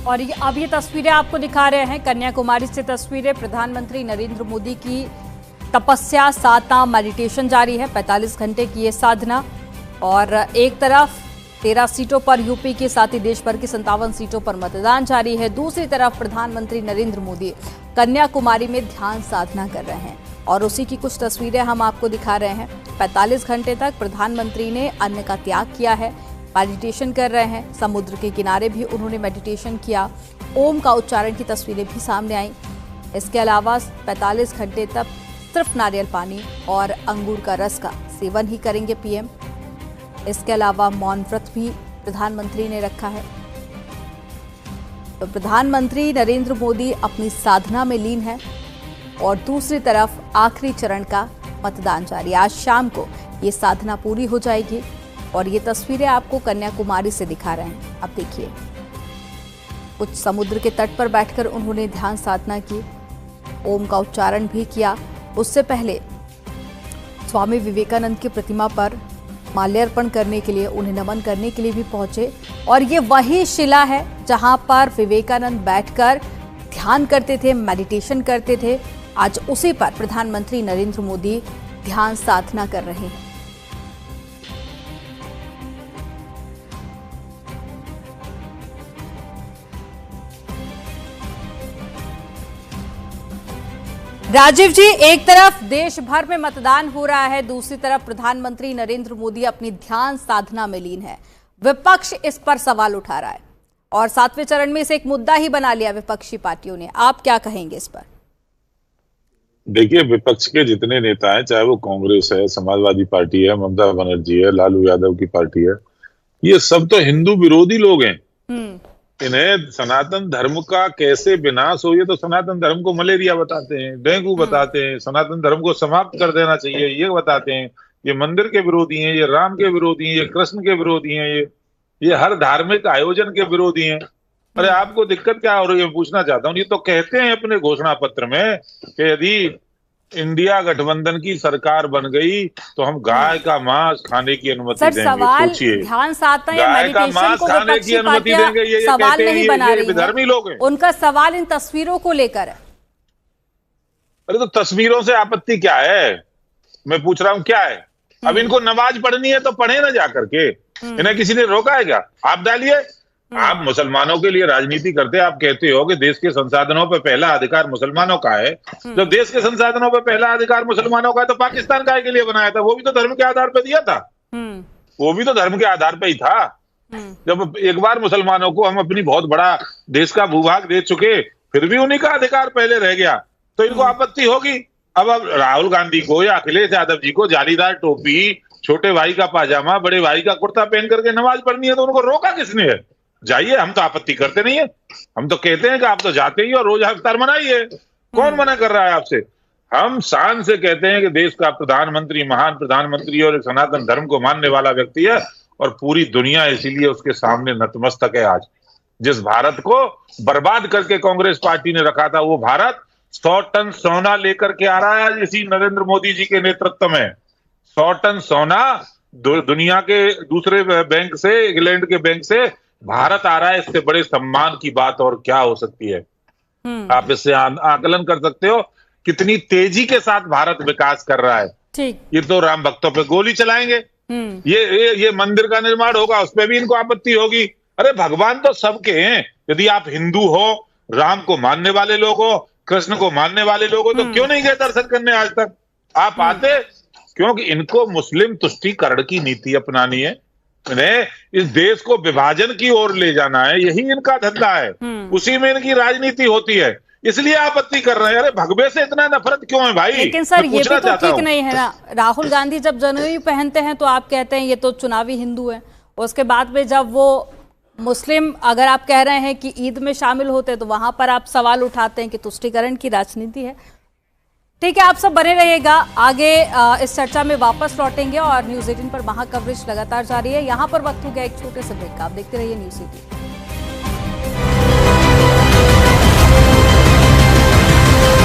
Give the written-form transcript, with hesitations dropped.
और अब ये तस्वीरें आपको दिखा रहे हैं कन्याकुमारी से तस्वीरें। प्रधानमंत्री नरेंद्र मोदी की तपस्या, साधना, मेडिटेशन जारी है। 45 घंटे की ये साधना। और एक तरफ 13 सीटों पर यूपी के साथ ही देश भर की 57 सीटों पर मतदान जारी है। दूसरी तरफ प्रधानमंत्री नरेंद्र मोदी कन्याकुमारी में ध्यान साधना कर रहे हैं और उसी की कुछ तस्वीरें हम आपको दिखा रहे हैं। 45 घंटे तक प्रधानमंत्री ने अन्न का त्याग किया है, मेडिटेशन कर रहे हैं। समुद्र के किनारे भी उन्होंने मेडिटेशन किया। ओम का उच्चारण की तस्वीरें भी सामने आई। इसके अलावा 45 घंटे तक सिर्फ नारियल पानी और अंगूर का रस का सेवन ही करेंगे पीएम। इसके अलावा मौन व्रत भी प्रधानमंत्री ने रखा है। तो प्रधानमंत्री नरेंद्र मोदी अपनी साधना में लीन है और दूसरी तरफ आखिरी चरण का मतदान जारी। आज शाम को ये साधना पूरी हो जाएगी और ये तस्वीरें आपको कन्याकुमारी से दिखा रहे हैं। अब देखिए, कुछ समुद्र के तट पर बैठकर उन्होंने ध्यान साधना की, ओम का उच्चारण भी किया। उससे पहले स्वामी विवेकानंद की प्रतिमा पर माल्यार्पण करने के लिए, उन्हें नमन करने के लिए भी पहुंचे। और ये वही शिला है जहां पर विवेकानंद बैठकर ध्यान करते थे, मेडिटेशन करते थे। आज उसी पर प्रधानमंत्री नरेंद्र मोदी ध्यान साधना कर रहे हैं। राजीव जी, एक तरफ देश भर में मतदान हो रहा है, दूसरी तरफ प्रधानमंत्री नरेंद्र मोदी अपनी ध्यान साधना में लीन है। विपक्ष इस पर सवाल उठा रहा है और 7वें चरण में इसे एक मुद्दा ही बना लिया विपक्षी पार्टियों ने। आप क्या कहेंगे इस पर? देखिए, विपक्ष के जितने नेता हैं, चाहे वो कांग्रेस है, समाजवादी पार्टी है, ममता बनर्जी है, लालू यादव की पार्टी है, ये सब तो हिंदू विरोधी लोग हैं। इन्हें सनातन धर्म का कैसे विनाश हो, ये तो सनातन धर्म को मलेरिया बताते हैं, डेंगू बताते हैं, सनातन धर्म को समाप्त कर देना चाहिए ये बताते हैं। ये मंदिर के विरोधी हैं, ये राम के विरोधी हैं, ये कृष्ण के विरोधी हैं, ये हर धार्मिक आयोजन के विरोधी हैं। अरे आपको दिक्कत क्या हो रही है, पूछना चाहता हूँ। ये तो कहते हैं अपने घोषणा पत्र में कि यदि इंडिया गठबंधन की सरकार बन गई तो हम गाय का मांस खाने की अनुमति देंगे। सवाल ध्यान साधना या मेडिटेशन को खाने की अनुमति देंगे, ये सवाल नहीं बना रही है। धर्मी लोग हैं। उनका सवाल इन तस्वीरों को लेकर है। अरे तो तस्वीरों से आपत्ति क्या है, मैं पूछ रहा हूँ क्या है? अब इनको नमाज पढ़नी है तो पढ़े ना जा करके, इन्हें किसी ने रोका है क्या? आप डालिए। आप मुसलमानों के लिए राजनीति करते, आप कहते हो कि देश के संसाधनों पर पहला अधिकार मुसलमानों का है। जब देश के संसाधनों पर पहला अधिकार मुसलमानों का है तो पाकिस्तान काहे के लिए बनाया था? वो भी तो धर्म के आधार पर दिया था। वो भी तो धर्म के आधार पर ही था। जब एक बार मुसलमानों को हम अपनी बहुत बड़ा देश का भूभाग दे चुके, फिर भी उन्हीं का अधिकार पहले रह गया, तो इनको आपत्ति होगी। अब राहुल गांधी को या अखिलेश यादव जी को जालीदार टोपी, छोटे भाई का पाजामा, बड़े भाई का कुर्ता पहन करके नमाज पढ़नी है, तो उनको रोका किसने है? जाइए, हम तो आपत्ति करते नहीं है। हम तो कहते हैं कि आप तो जाते ही और रोजा इफ्तार मनाइए। कौन मना कर रहा है आपसे? हम शान से कहते हैं कि देश का प्रधानमंत्री महान प्रधानमंत्री और एक सनातन धर्म को मानने वाला व्यक्ति है और पूरी दुनिया इसीलिए उसके सामने नतमस्तक है। आज जिस भारत को बर्बाद करके कांग्रेस पार्टी ने रखा था, वो भारत 100 टन सोना लेकर के आ रहा है इसी नरेंद्र मोदी जी के नेतृत्व में। 100 टन सोना दुनिया के दूसरे बैंक से, इंग्लैंड के बैंक से भारत आ रहा है। इससे बड़े सम्मान की बात और क्या हो सकती है? आप इससे आकलन कर सकते हो कितनी तेजी के साथ भारत विकास कर रहा है। ठीक। ये तो राम भक्तों पे गोली चलाएंगे। ये मंदिर का निर्माण होगा, उस पर भी इनको आपत्ति होगी। अरे भगवान तो सबके हैं। यदि आप हिंदू हो, राम को मानने वाले लोग हो, कृष्ण को मानने वाले लोग हो, तो क्यों नहीं गए दर्शन करने आज तक? आप आते, क्योंकि इनको मुस्लिम तुष्टीकरण की नीति अपनानी है। इन्हें इस देश को विभाजन की ओर ले जाना है, यही इनका धंधा है। उसी में इनकी राजनीति होती है, इसलिए आपत्ति कर रहे हैं। अरे भगवे से इतना नफरत क्यों है भाई? लेकिन सर ये भी तो ठीक नहीं है ना। राहुल गांधी जब जनेऊ पहनते हैं तो आप कहते हैं ये तो चुनावी हिंदू है। उसके बाद में जब वो मुस्लिम, अगर आप कह रहे हैं कि ईद में शामिल होते हैं, तो वहां पर आप सवाल उठाते हैं कि तुष्टीकरण की राजनीति है। ठीक है, आप सब बने रहिएगा। आगे इस चर्चा में वापस लौटेंगे और न्यूज़ 18 पर महा कवरेज लगातार जारी है। यहाँ पर वक्त हो गया एक छोटे से ब्रेक का। आप देखते रहिए न्यूज़ 18।